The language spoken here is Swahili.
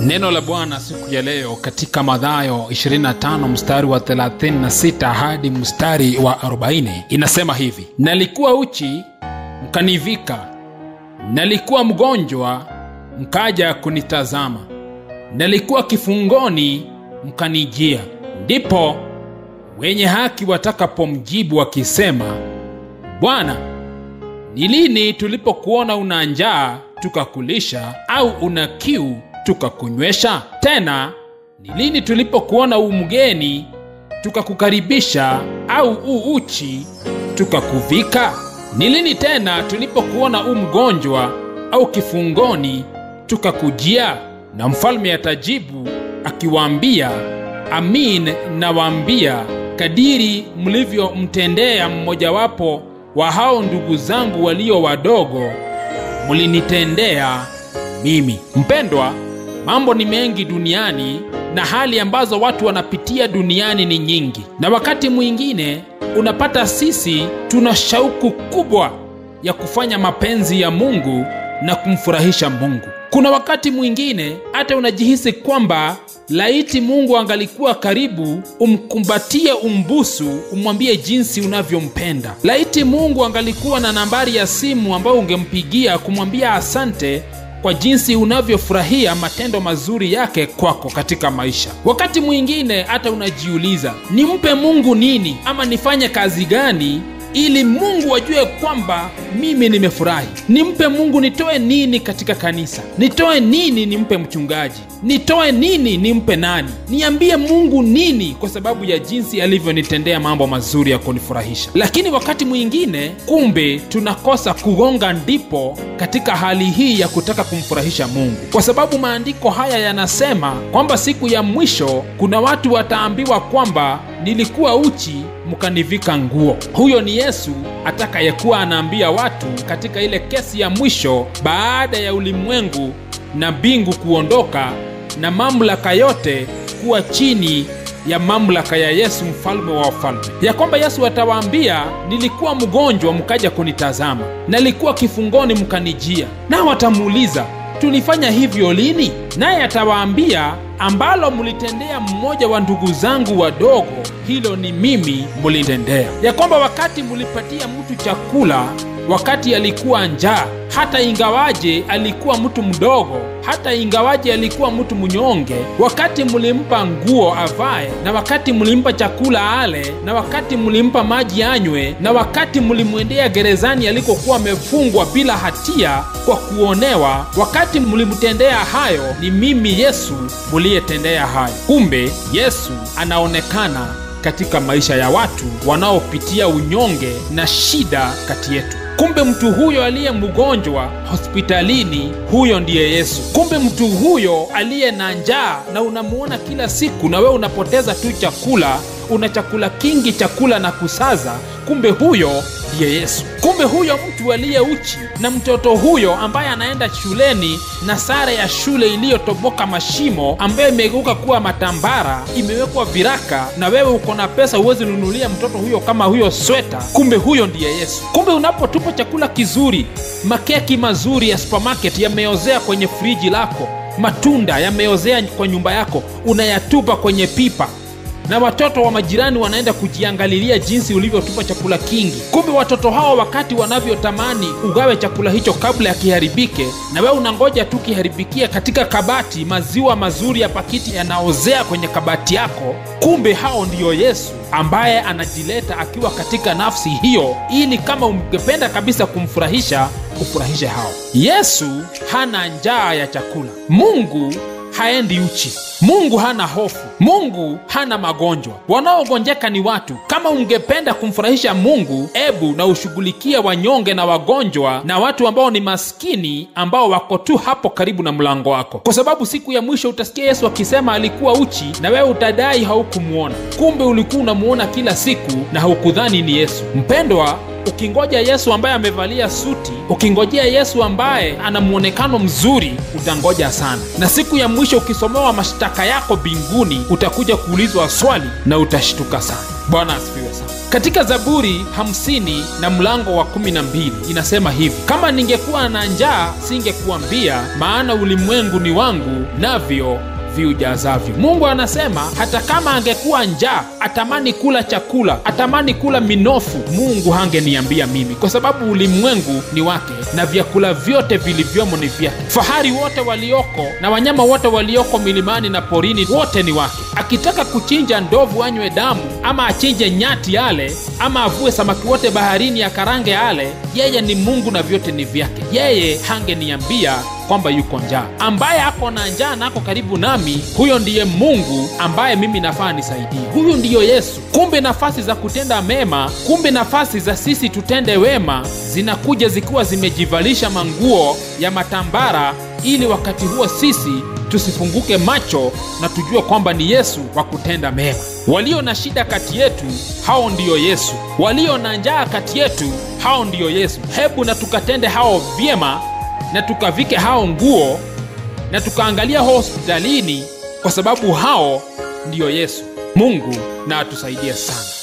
Neno la Bwana siku ya leo katika Mathayo 25 mstari wa 36 hadi mstari wa 40 inasema hivi: nalikuwa uchi mkanivika, nalikuwa mgonjwa mkaja kunitazama, nalikuwa kifungoni mkanijia. Ndipo wenye haki watakapomjibu wakisema, Bwana, ni lini tulipokuona una njaa tukakulisha, au una kiu tukakunywesha? Tena ni lini tulipokuona mgeni tukakukaribisha, au uchi tukakuvika? Ni lini tena tulipokuona mgonjwa au kifungoni tukakujia? Na mfalme atajibu akiwaambia, amin nawaambia, kadiri mlivyomtendea mmojawapo wa hao ndugu zangu walio wadogo, mlinitendea mimi. Mpendwa, mambo ni mengi duniani na hali ambazo watu wanapitia duniani ni nyingi, na wakati mwingine unapata sisi tuna shauku kubwa ya kufanya mapenzi ya Mungu na kumfurahisha Mungu. Kuna wakati mwingine hata unajihisi kwamba laiti Mungu angalikuwa karibu, umkumbatie, umbusu, umwambie jinsi unavyompenda. Laiti Mungu angalikuwa na nambari ya simu ambayo ungempigia kumwambia asante kwa jinsi unavyofurahia matendo mazuri yake kwako katika maisha. Wakati mwingine hata unajiuliza, nimpe Mungu nini ama nifanye kazi gani ili Mungu ajue kwamba mimi nimefurahi? Nimpe Mungu nitoe nini katika kanisa? Nitoe nini nimpe mchungaji? Nitoe nini nimpe nani? Niambie Mungu nini kwa sababu ya jinsi alivyonitendea mambo mazuri ya kunifurahisha? Lakini wakati mwingine kumbe tunakosa kugonga ndipo katika hali hii ya kutaka kumfurahisha Mungu, kwa sababu maandiko haya yanasema kwamba siku ya mwisho kuna watu wataambiwa kwamba nilikuwa uchi mkanivika nguo. Huyo ni Yesu atakayekuwa anaambia watu katika ile kesi ya mwisho, baada ya ulimwengu na mbingu kuondoka na mamlaka yote kuwa chini ya mamlaka ya Yesu mfalme wa wafalme, ya kwamba Yesu atawaambia, nilikuwa mgonjwa mkaja kunitazama, nalikuwa kifungoni mkanijia. Na watamuuliza, tulifanya hivyo lini? Naye atawaambia, ambalo mlitendea mmoja wa ndugu zangu wadogo, hilo ni mimi mlitendea. Ya kwamba wakati mlipatia mtu chakula wakati alikuwa njaa, hata ingawaje alikuwa mtu mdogo, hata ingawaje alikuwa mtu mnyonge, wakati mlimpa nguo avae, na wakati mlimpa chakula ale, na wakati mlimpa maji anywe, na wakati mlimwendea gerezani alikokuwa amefungwa bila hatia kwa kuonewa, wakati mlimtendea hayo, ni mimi Yesu mliyetendea hayo. Kumbe Yesu anaonekana katika maisha ya watu wanaopitia unyonge na shida kati yetu. Kumbe mtu huyo aliye mgonjwa hospitalini, huyo ndiye Yesu. Kumbe mtu huyo aliye na njaa na unamuona kila siku na wewe unapoteza tu chakula, una chakula kingi, chakula na kusaza, kumbe huyo ndiye Yesu. Kumbe huyo mtu aliye uchi na mtoto huyo ambaye anaenda shuleni na sare ya shule iliyotoboka mashimo, ambaye imegeuka kuwa matambara, imewekwa viraka, na wewe uko na pesa uwezi nunulia mtoto huyo kama huyo sweta, kumbe huyo ndiye Yesu. Kumbe unapotupa chakula kizuri, makeki mazuri ya supermarket yameozea kwenye friji lako, matunda yameozea kwa nyumba yako, unayatupa kwenye pipa, na watoto wa majirani wanaenda kujiangalilia jinsi ulivyotupa chakula kingi. Kumbe watoto hao wakati wanavyotamani ugawe chakula hicho kabla ya kiharibike, na wewe unangoja tu kiharibikia katika kabati, maziwa mazuri ya pakiti yanaozea kwenye kabati yako. Kumbe hao ndiyo Yesu ambaye anajileta akiwa katika nafsi hiyo, ili kama ungependa kabisa kumfurahisha, ufurahishe hao. Yesu hana njaa ya chakula. Mungu haendi uchi. Mungu hana hofu. Mungu hana magonjwa. Wanaogonjeka ni watu. Kama ungependa kumfurahisha Mungu, ebu na ushughulikie wanyonge na wagonjwa na watu ambao ni maskini, ambao wako tu hapo karibu na mlango wako. Kwa sababu siku ya mwisho utasikia Yesu akisema alikuwa uchi, na wewe utadai haukumuona. Kumbe ulikuwa unamuona kila siku na haukudhani ni Yesu. Mpendwa, Ukingoja Yesu ambaye amevalia suti, ukingojea Yesu ambaye ana muonekano mzuri, utangoja sana. Na siku ya mwisho ukisomewa mashtaka yako mbinguni, utakuja kuulizwa swali na utashtuka sana. Bwana asifiwe sana. Katika Zaburi 50 na mlango wa 12 inasema hivi: kama ningekuwa na njaa singekuambia, maana ulimwengu ni wangu navyo viujazavyo. Mungu anasema hata kama angekuwa njaa, atamani kula chakula, atamani kula minofu, Mungu hangeniambia mimi, kwa sababu ulimwengu ni wake na vyakula vyote vilivyomo ni vyake. Fahari wote walioko na wanyama wote walioko milimani na porini wote ni wake. Akitaka kuchinja ndovu anywe damu, ama achinje nyati ale, ama avue samaki wote baharini akarange ale, yeye ni Mungu na vyote ni vyake. Yeye hangeniambia kwamba yuko njaa. Ambaye ako na njaa na ako karibu nami, huyo ndiye Mungu ambaye mimi nafaa nisaidie. Huyo ndiyo Yesu. Kumbe nafasi za kutenda mema, kumbe nafasi za sisi tutende wema zinakuja zikiwa zimejivalisha manguo ya matambara, ili wakati huo sisi tusifunguke macho na tujue kwamba ni Yesu wa kutenda mema. Walio na shida kati yetu, hao ndiyo Yesu. Walio na njaa kati yetu, hao ndiyo Yesu. Hebu na tukatende hao vyema, na tukavike hao nguo, na tukaangalia hospitalini, kwa sababu hao ndiyo Yesu. Mungu na atusaidie sana.